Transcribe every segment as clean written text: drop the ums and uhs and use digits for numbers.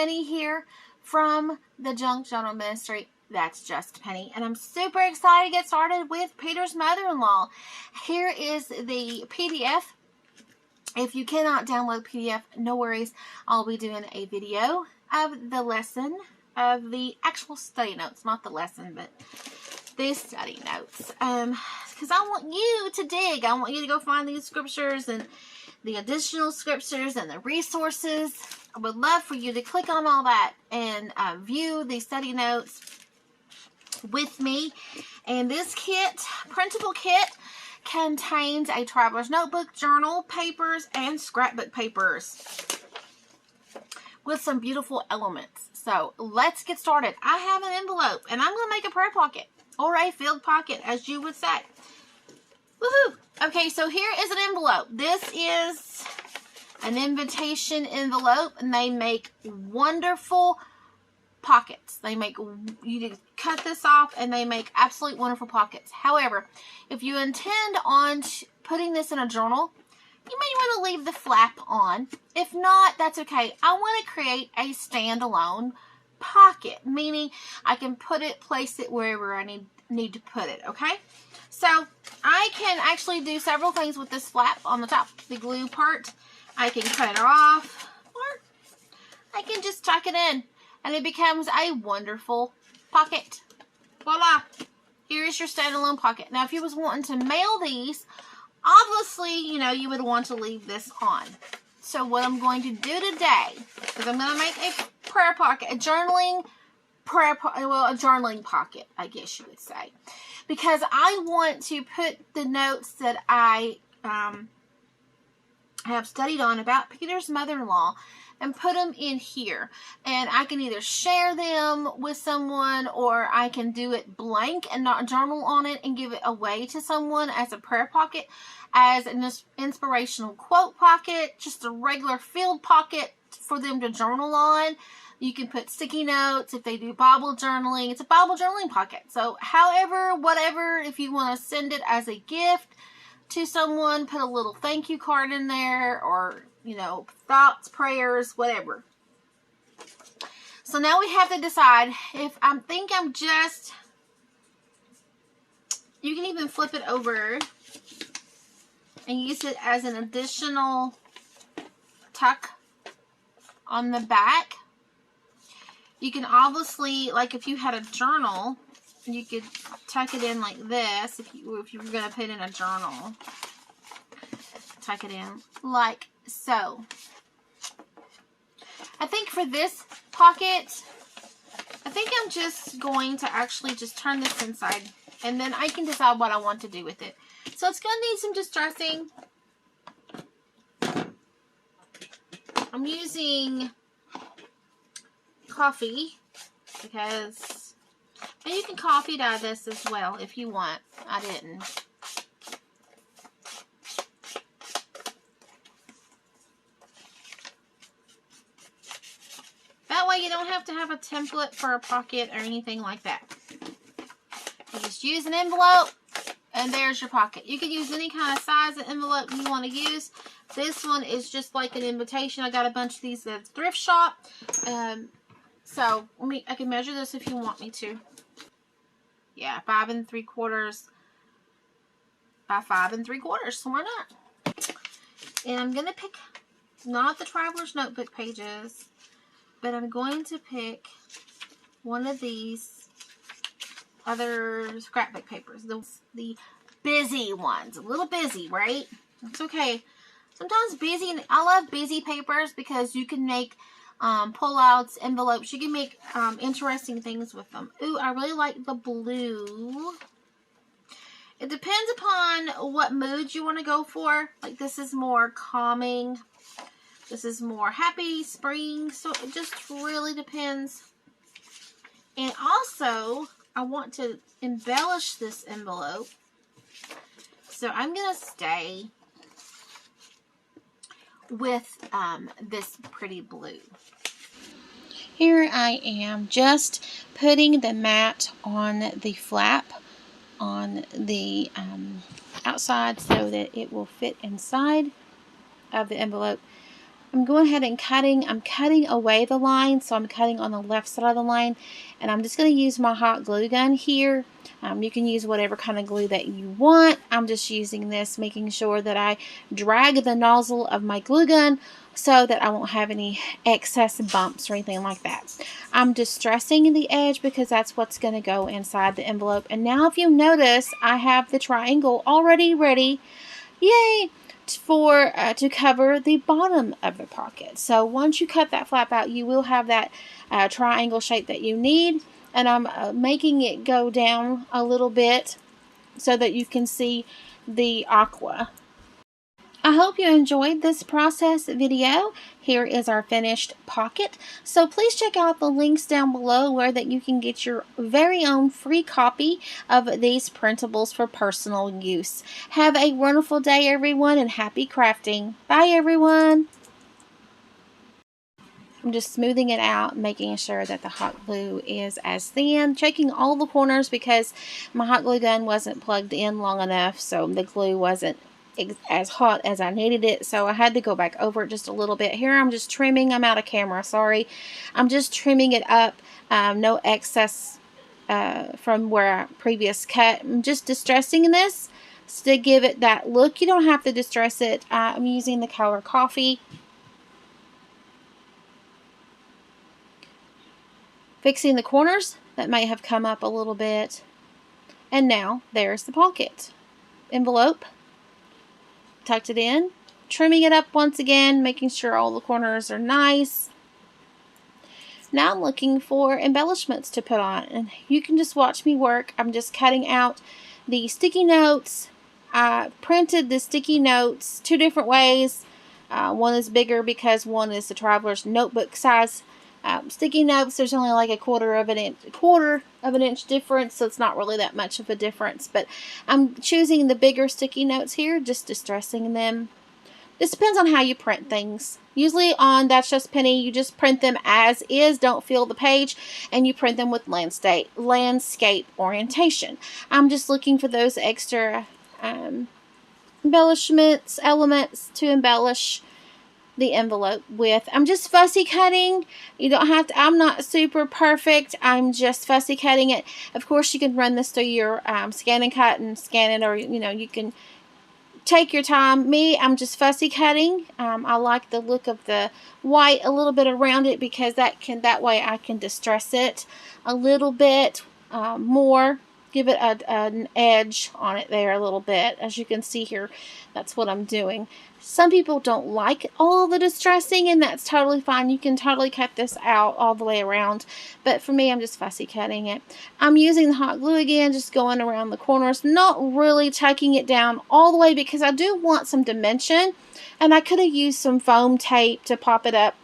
Penny here from the Junk Journal Ministry. That's Just Penny, and I'm super excited to get started with Peter's mother-in-law. Here is the PDF. If you cannot download PDF, no worries. I'll be doing a video of the lesson, of the actual study notes, not the lesson, but the study notes. Because I want you to dig. I want you to go find these scriptures and the additional scriptures and the resources. I would love for you to click on all that and view the study notes with me. And this kit, printable kit, contains a traveler's notebook, journal, papers, and scrapbook papers with some beautiful elements. So let's get started. I have an envelope, and I'm going to make a prayer pocket, or a filled pocket, as you would say. Woohoo! Okay, so here is an envelope. This is an invitation envelope, and they make wonderful pockets. They make, you cut this off, and they make absolutely wonderful pockets. However, if you intend on putting this in a journal, you may want to leave the flap on. If not, that's okay. I want to create a standalone pocket, meaning I can place it wherever I need to put it, okay? So I can actually do several things with this flap on the top, the glue part. I can cut it off, or I can just tuck it in, and it becomes a wonderful pocket. Voila! Here is your standalone pocket. Now, if you was wanting to mail these, obviously, you know, you would want to leave this on. So what I'm going to do today is I'm going to make a prayer pocket, a journaling pocket, I guess you would say. Because I want to put the notes that I have studied on about Peter's mother-in-law and put them in here. And I can either share them with someone, or I can do it blank and not journal on it and give it away to someone as a prayer pocket, as an inspirational quote pocket, just a regular filled pocket for them to journal on. You can put sticky notes if they do Bible journaling. It's a Bible journaling pocket. So however, whatever, if you want to send it as a gift to someone, put a little thank you card in there, or, you know, thoughts, prayers, whatever. So now we have to decide if you can even flip it over and use it as an additional tuck on the back. You can obviously, like if you had a journal, you could tuck it in like this. If you were going to put in a journal, tuck it in like so. I think for this pocket, I think I'm just going to actually just turn this inside, and then I can decide what I want to do with it. So it's going to need some distressing. I'm using coffee, because, and you can coffee dye this as well if you want. I didn't. That way you don't have to have a template for a pocket or anything like that. You just use an envelope, and there's your pocket. You can use any kind of size of envelope you want to use. This one is just like an invitation. I got a bunch of these at the thrift shop. So I can measure this if you want me to. Yeah, 5 3/4 by 5 3/4. So why not? And I'm gonna pick not the Traveler's Notebook pages, but I'm going to pick one of these other scrapbook papers. The busy ones. A little busy, right? That's okay. Sometimes busy, and I love busy papers because you can make pull-outs, envelopes. You can make interesting things with them. Ooh, I really like the blue. It depends upon what mood you want to go for. Like, this is more calming. This is more happy, spring. So it just really depends. And also, I want to embellish this envelope. So I'm going to stay with this pretty blue. Here I am just putting the mat on the flap on the outside so that it will fit inside of the envelope. I'm going ahead and I'm cutting away the line, so I'm cutting on the left side of the line, and I'm just going to use my hot glue gun here. You can use whatever kind of glue that you want. I'm just using this, making sure that I drag the nozzle of my glue gun so that I won't have any excess bumps or anything like that. I'm distressing the edge because that's what's going to go inside the envelope. And now if you notice, I have the triangle already ready. Yay! For to cover the bottom of the pocket. So once you cut that flap out, you will have that triangle shape that you need. And I'm making it go down a little bit so that you can see the aqua. I hope you enjoyed this process video. Here is our finished pocket. So please check out the links down below where that you can get your very own free copy of these printables for personal use. Have a wonderful day, everyone, and happy crafting. Bye, everyone. I'm just smoothing it out, making sure that the hot glue is as thin, checking all the corners because my hot glue gun wasn't plugged in long enough, so the glue wasn't as hot as I needed it, so I had to go back over it just a little bit. Here I'm just trimming. I'm out of camera, sorry. I'm just trimming it up, no excess from where I previous cut. I'm just distressing this to give it that look. You don't have to distress it. I'm using the color coffee. Fixing the corners that may have come up a little bit. And now there's the pocket envelope. Tucked it in, trimming it up once again, making sure all the corners are nice. Now I'm looking for embellishments to put on, and you can just watch me work. I'm just cutting out the sticky notes. I printed the sticky notes two different ways. One is bigger because one is the traveler's notebook size. Sticky notes, there's only like a quarter of an inch difference, so it's not really that much of a difference. But I'm choosing the bigger sticky notes here, just distressing them. This depends on how you print things. Usually on That's Just Penny, you just print them as is, don't fill the page, and you print them with landscape orientation. I'm just looking for those extra embellishments, elements to embellish the envelope with. I'm just fussy cutting. You don't have to, I'm not super perfect. I'm just fussy cutting it. Of course, you can run this through your scan and cut and scan it, or you can take your time. Me, I'm just fussy cutting. I like the look of the white a little bit around it because that way I can distress it a little bit more. Give it an edge on it there a little bit. As you can see here, that's what I'm doing. Some people don't like all the distressing, and that's totally fine. You can totally cut this out all the way around. But for me, I'm just fussy cutting it. I'm using the hot glue again, just going around the corners, not really tucking it down all the way because I do want some dimension. And I could have used some foam tape to pop it up.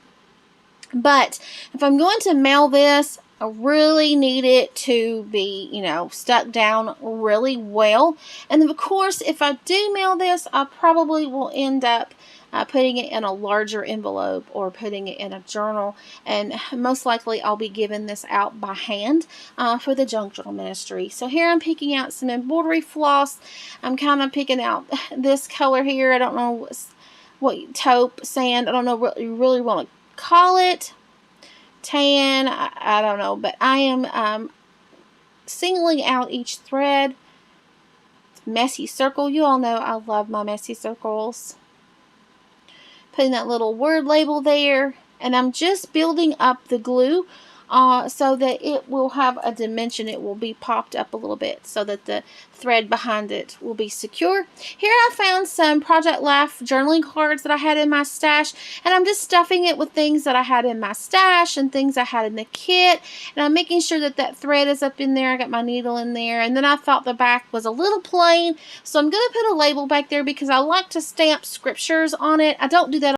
But if I'm going to mail this, I really need it to be, stuck down really well. And of course, if I do mail this, I probably will end up putting it in a larger envelope or putting it in a journal. And most likely I'll be giving this out by hand for the junk journal ministry. So here I'm picking out some embroidery floss. I'm kind of picking out this color here. I don't know what taupe, sand, I don't know what you really want to call it. Tan, I don't know, but I am singling out each thread. Messy circle, you all know I love my messy circles. Putting that little word label there, and I'm just building up the glue so that it will have a dimension. It will be popped up a little bit so that the thread behind it will be secure. Here I found some Project Life journaling cards that I had in my stash, and I'm just stuffing it with things that I had in my stash and things I had in the kit, and I'm making sure that that thread is up in there. I got my needle in there, and then I thought the back was a little plain, so I'm going to put a label back there because I like to stamp scriptures on it. I don't do that